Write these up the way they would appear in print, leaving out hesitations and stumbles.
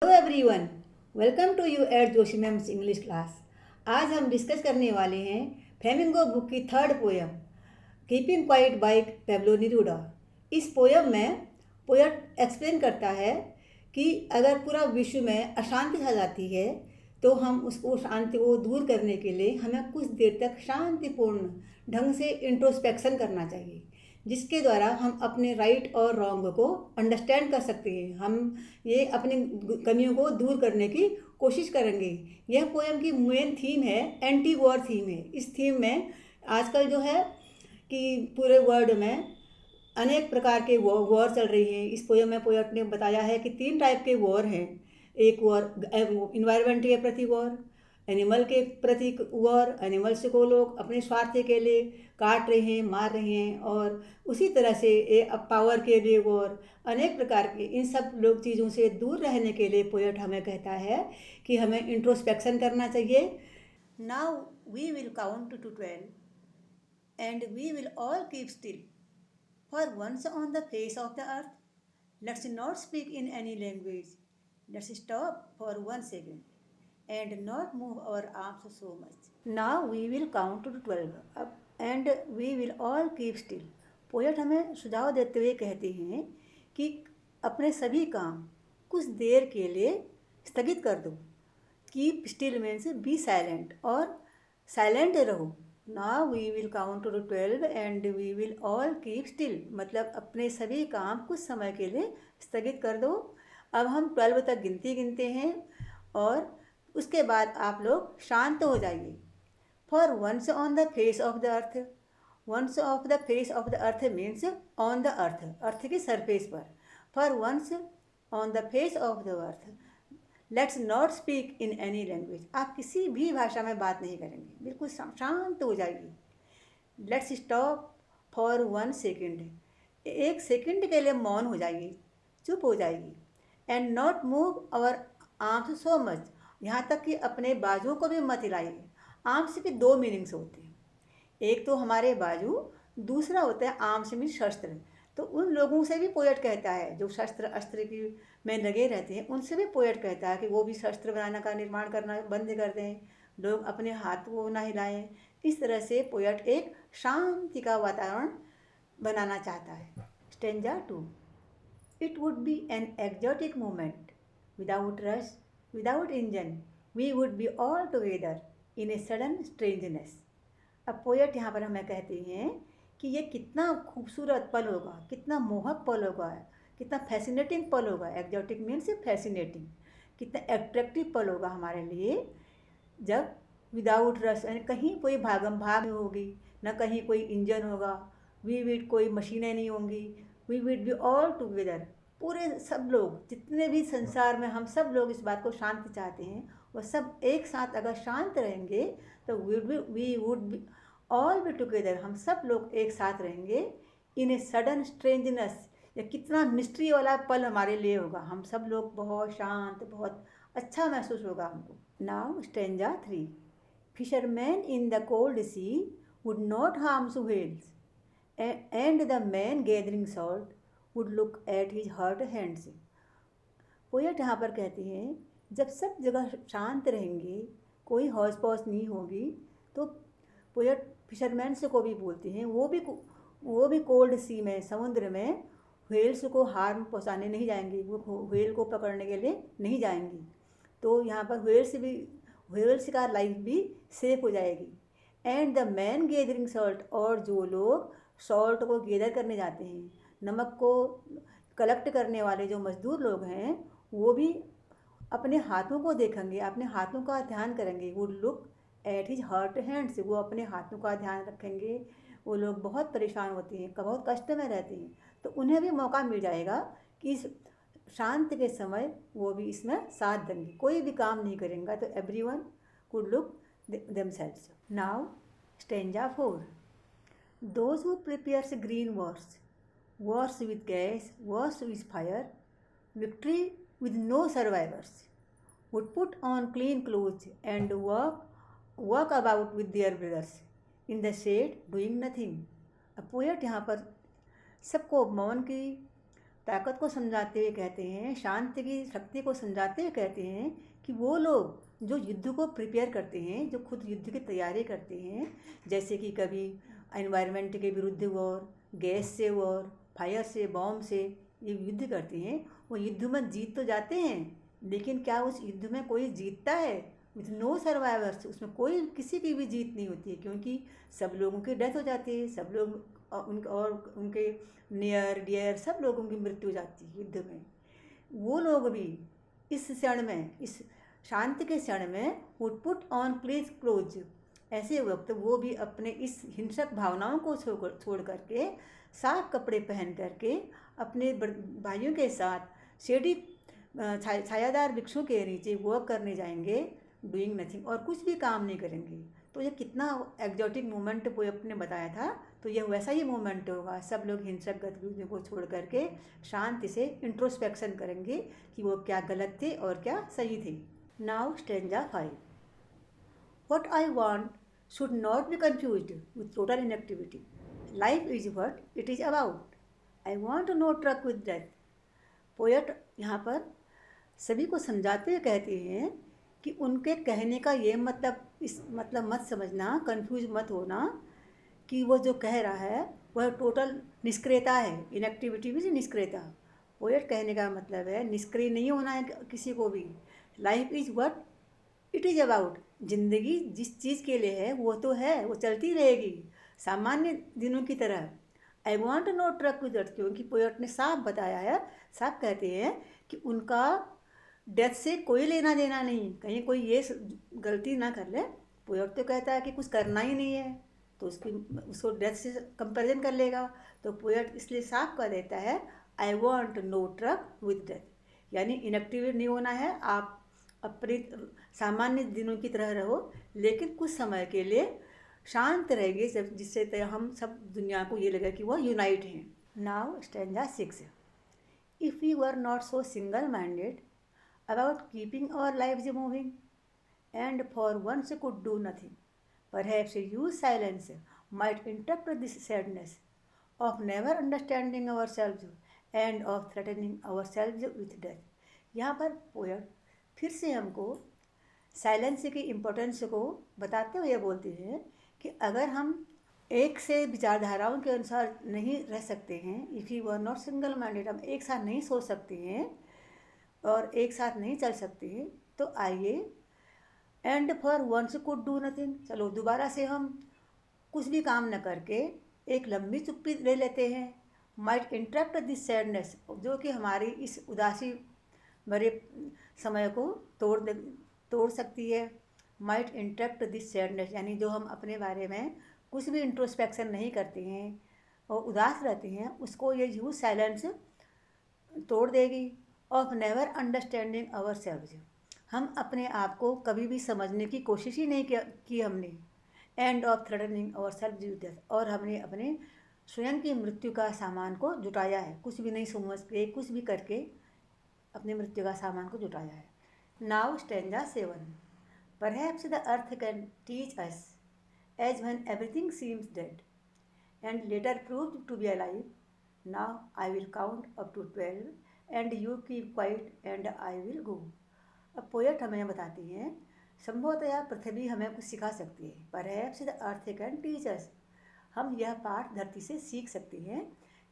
Hello everyone, welcome to you at Joshi ma'am's English class. आज हम discuss करने वाले हैं फ्लेमिंगो बुक की third poem keeping quiet by Pablo Neruda. इस पोयम में पोएट एक्सप्लेन करता है कि अगर पूरा विश्व में अशांति छा जाती है तो हम उसको शांति को दूर करने के लिए हमें कुछ देर तक शांतिपूर्ण ढंग से इंट्रोस्पेक्शन करना चाहिए, जिसके द्वारा हम अपने राइट और रॉन्ग को अंडरस्टैंड कर सकते हैं। हम ये अपनी कमियों को दूर करने की कोशिश करेंगे। यह पोएम की मेन थीम है, एंटी वॉर थीम है। इस थीम में आजकल जो है कि पूरे वर्ल्ड में अनेक प्रकार के वॉर चल रही हैं। इस पोएम में पोएट ने बताया है कि 3 टाइप के वॉर हैं। एक वॉर इन्वायरमेंट के प्रति वॉर, एनिमल के प्रति वॉर, एनिमल्स को लोग अपने स्वार्थ के लिए काट रहे हैं, मार रहे हैं, और उसी तरह से पावर के लिए वॉर, अनेक प्रकार के इन सब लोग चीज़ों से दूर रहने के लिए पोएट हमें कहता है कि हमें इंट्रोस्पेक्शन करना चाहिए। Now we will count to 12 and we will all keep still for once on the face of the earth. Let's not speak in any language. Let's stop for 1 second and not move our arms so much. Now we will count to 12 and we will all keep still. Poet हमें सुझाव देते हुए कहते हैं कि अपने सभी काम कुछ देर के लिए स्थगित कर दो। Keep still means be silent, और साइलेंट रहो। Now we will count to 12 and we will all keep still, मतलब अपने सभी काम कुछ समय के लिए स्थगित कर दो। अब हम 12 तक गिनती गिनते हैं और उसके बाद आप लोग शांत हो जाइए। For once on the face of the earth, once of the face of the earth means on the earth, earth की सरफेस पर। For once on the face of the earth, let's not speak in any language. आप किसी भी भाषा में बात नहीं करेंगे, बिल्कुल शांत हो जाइए। Let's stop for 1 second, 1 second के लिए मौन हो जाइए, चुप हो जाइए। And not move our arms so much, यहाँ तक कि अपने बाजुओं को भी मत हिलाइए। आर्म्स के 2 मीनिंग्स होते हैं, एक तो हमारे बाजू, दूसरा होता है आर्म्स मीन शस्त्र। तो उन लोगों से भी पोएट कहता है जो शस्त्र अस्त्र की में लगे रहते हैं, उनसे भी पोएट कहता है कि वो भी शस्त्र बनाने का निर्माण करना बंद कर दें, लोग अपने हाथ को ना हिलाएं। इस तरह से पोएट एक शांति का वातावरण बनाना चाहता है। Stanza 2, it would be an exotic moment without rush, without engine, we would be all together in a sudden strangeness. अब पोएट यहाँ पर हमें कहते हैं कि ये कितना खूबसूरत पल होगा, कितना मोहक पल होगा, कितना फैसिनेटिंग पल होगा। एक्जोटिक मीन्स फैसिनेटिंग, कितना एट्रैक्टिव पल होगा हमारे लिए जब विदाउट रश, यानी कहीं कोई भागम भाग नहीं होगी, ना कहीं कोई इंजन होगा, वी विड कोई मशीनें नहीं होंगी, we would be all together, पूरे सब लोग जितने भी संसार में हम सब लोग इस बात को शांति चाहते हैं, वो सब एक साथ अगर शांत रहेंगे तो we would be all be together, हम सब लोग एक साथ रहेंगे। इन ए सडन स्ट्रेंजनेस, ये कितना मिस्ट्री वाला पल हमारे लिए होगा, हम सब लोग बहुत शांत, बहुत अच्छा महसूस होगा हमको। Now stanza 3, fisherman in the cold sea would not harm to whales and the man gathering salt would look at his hurt hands. Poet यहाँ पर कहते हैं जब सब जगह शांत रहेंगे, कोई हौस पौस नहीं होगी, तो पोएट फिशरमैन से को भी बोलते हैं, वो भी कोल्ड सी में, समुद्र में व्हेल्स को हार्म पहुँचाने नहीं जाएंगी, वो व्हेल को पकड़ने के लिए नहीं जाएंगी। तो यहाँ पर व्हेल्स का लाइफ भी सेफ हो जाएगी। And the man gathering salt, और जो लोग सॉल्ट को गैदर करने जाते हैं, नमक को कलेक्ट करने वाले जो मजदूर लोग हैं, वो भी अपने हाथों को देखेंगे, अपने हाथों का ध्यान करेंगे। Would look at his hurt hands, वो अपने हाथों का ध्यान रखेंगे। वो लोग बहुत परेशान होते हैं, बहुत कष्ट में रहते हैं, तो उन्हें भी मौका मिल जाएगा कि इस शांत के समय वो भी इसमें साथ देंगे, कोई भी काम नहीं करेंगे, तो everyone could look themselves. Now stanza 4, those who prepares green wars with gas, wars with fire, victory with no survivors, would put on clean clothes and walk about with their brothers in the shade doing nothing। अब poet यहाँ पर सबको मौन की ताकत को समझाते हुए कहते हैं, शांति की शक्ति को समझाते हुए कहते हैं कि वो लोग जो युद्ध को प्रिपेयर करते हैं, जो खुद युद्ध की तैयारी करते हैं, जैसे कि कभी एनवायरनमेंट के विरुद्ध वॉर, गैस से वॉर, फायर से, बॉम्ब से ये युद्ध करते हैं, वो युद्ध में जीत तो जाते हैं, लेकिन क्या उस युद्ध में कोई जीतता है? विथ नो सर्वाइवर्स, उसमें कोई किसी की भी जीत नहीं होती है, क्योंकि सब लोगों की डेथ हो जाती है, सब लोग उनके नियर डियर सब लोगों की मृत्यु हो जाती है युद्ध में। वो लोग भी इस क्षण में, इस शांति के क्षण में would put on please close, ऐसे वक्त वो भी अपने इस हिंसक भावनाओं को छोड़ करके साफ कपड़े पहन करके अपने भाइयों के साथ शेडी छायादार वृक्षों के नीचे वॉक करने जाएंगे, डूइंग नथिंग, और कुछ भी काम नहीं करेंगे। तो ये कितना एग्जॉटिक मोमेंट पोएट ने बताया था, तो यह वैसा ही मोमेंट होगा। सब लोग हिंसक गतिविधियों को छोड़ करके शांति से इंट्रोस्पेक्शन करेंगे कि वो क्या गलत थे और क्या सही थे। Now stanza 5। What I want should not be confused with total inactivity. Life is what it is about. I want to no truck with death. Poet यहाँ पर सभी को समझाते हुए कहते हैं कि उनके कहने का ये मतलब मत समझना, कंफ्यूज मत होना कि वो जो कह रहा है वह टोटल निष्क्रियता है। इनएक्टिविटी भी निष्क्रियता। पोएट कहने का मतलब है निष्क्रिय नहीं होना है किसी को भी। Life is what it is about. ज़िंदगी जिस चीज़ के लिए है वो तो है, वो चलती रहेगी सामान्य दिनों की तरह। I want no truck with death, क्योंकि पोएट ने साफ बताया है, साफ कहते हैं कि उनका डेथ से कोई लेना देना नहीं, कहीं कोई ये गलती ना कर ले। पोएट तो कहता है कि कुछ करना ही नहीं है तो उसको डेथ से कंपैरिजन कर लेगा। तो पोएट इसलिए साफ कर देता है I want no truck with death, यानी इनएक्टिव नहीं होना है, आप अपने सामान्य दिनों की तरह रहो, लेकिन कुछ समय के लिए शांत रहेंगे, जब जिससे हम सब दुनिया को ये लगे कि वो यूनाइट हैं। Now stanza 6। If we were not so single minded about keeping our lives moving, and for once could do nothing, perhaps use silence might interrupt this sadness of never understanding ourselves and of threatening ourselves with death। यहाँ पर poet फिर से हमको silence की importance को बताते हुए बोलते हैं कि अगर हम एक से विचारधाराओं के अनुसार नहीं रह सकते हैं, if you are not single minded, हम एक साथ नहीं सोच सकते हैं और एक साथ नहीं चल सकते हैं, तो आइए and for once could do nothing, चलो दोबारा से हम कुछ भी काम न करके एक लंबी चुप्पी ले लेते हैं। माइट इंटरप्ट दिस सैडनेस, जो कि हमारी इस उदासी भरे समय को तोड़ सकती है। माइट इंटरप्ट दिस सैडनेस, यानी जो हम अपने बारे में कुछ भी इंट्रोस्पेक्शन नहीं करते हैं और उदास रहते हैं, उसको ये यूज साइलेंस तोड़ देगी। Of never understanding ourselves, हम अपने आप को कभी भी समझने की कोशिश ही नहीं की हमने। And of threatening our self with death, और हमने अपने स्वयं की मृत्यु का सामान को जुटाया है, कुछ भी नहीं समझ के, कुछ भी करके अपने मृत्यु का सामान को जुटाया है। Now stanza 7। Perhaps the earth can teach us as when everything seems dead and later proved to be alive. Now I will count up to 12 and you keep quiet and I will go. अब poet हमें बताती हैं संभवतः पृथ्वी हमें कुछ सिखा सकती है। Perhaps the earth can teach us, हम यह पाठ धरती से सीख सकते हैं।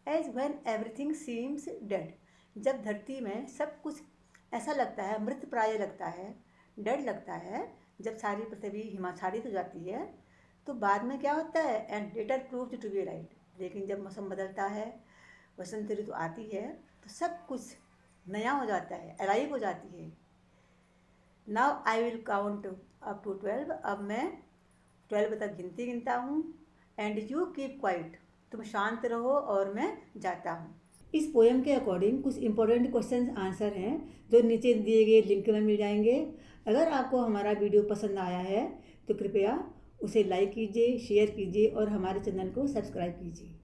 As when everything seems dead, जब धरती में सब कुछ ऐसा लगता है, मृत प्राय लगता है, डेड लगता है, जब सारी पृथ्वी हिमाच्छादित हो जाती है, तो बाद में क्या होता है, and later proved to be right, लेकिन जब मौसम बदलता है, वसंत ऋतु आती है, तो सब कुछ नया हो जाता है, अलाइव हो जाती है। Now I will count up to 12, अब मैं 12 तक गिनता हूँ। एंड यू कीप क्वाइट, तुम शांत रहो और मैं जाता हूँ। इस पोएम के अकॉर्डिंग कुछ इंपॉर्टेंट क्वेश्चन आंसर हैं जो नीचे दिए गए लिंक में मिल जाएंगे। अगर आपको हमारा वीडियो पसंद आया है तो कृपया उसे लाइक कीजिए, शेयर कीजिए और हमारे चैनल को सब्सक्राइब कीजिए।